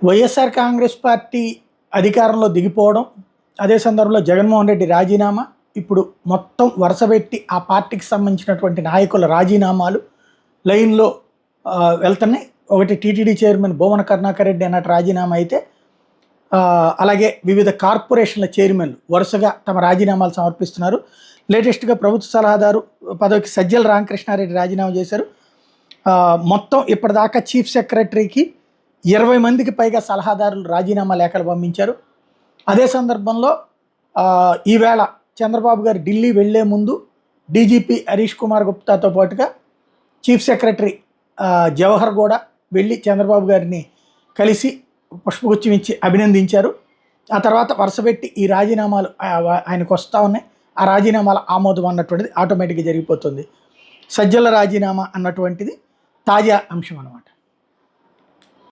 YSR Congress party అధికారంలో దిగిపోవడం, అదే సందర్భంలో జగన్మోహన్ రెడ్డి రాజీనామా, ఇప్పుడు మొత్తం వరుసపెట్టి ఆ పార్టీకి సంబంధించినటువంటి నాయకుల రాజీనామాలు లైన్లో వెళ్తున్నాయి. ఒకటి టీటీడీ చైర్మన్ భువన కరుణాకర్ రెడ్డి అన్నట్టు రాజీనామా అయితే, అలాగే వివిధ కార్పొరేషన్ల చైర్మన్లు వరుసగా తమ రాజీనామాలు సమర్పిస్తున్నారు. లేటెస్ట్గా ప్రభుత్వ సలహాదారు పదవికి సజ్జల రామకృష్ణారెడ్డి రాజీనామా చేశారు. మొత్తం ఇప్పటిదాకా చీఫ్ సెక్రటరీకి 20 మందికి పైగా సలహాదారులు రాజీనామా లేఖలు పంపించారు. అదే సందర్భంలో ఈవేళ చంద్రబాబు గారు ఢిల్లీ వెళ్లే ముందు డీజీపీ హరీష్ కుమార్ గుప్తాతో పాటుగా చీఫ్ సెక్రటరీ జవహర్ కూడా వెళ్ళి చంద్రబాబు గారిని కలిసి పుష్పగుచ్చం ఇచ్చి అభినందించారు. ఆ తర్వాత వరుసపెట్టి ఈ రాజీనామాలు ఆయనకు వస్తూ ఉన్నాయి. ఆ రాజీనామాల ఆమోదం అన్నటువంటిది ఆటోమేటిక్గా జరిగిపోతుంది. సజ్జల రాజీనామా అన్నటువంటిది తాజా అంశం అన్నమాట.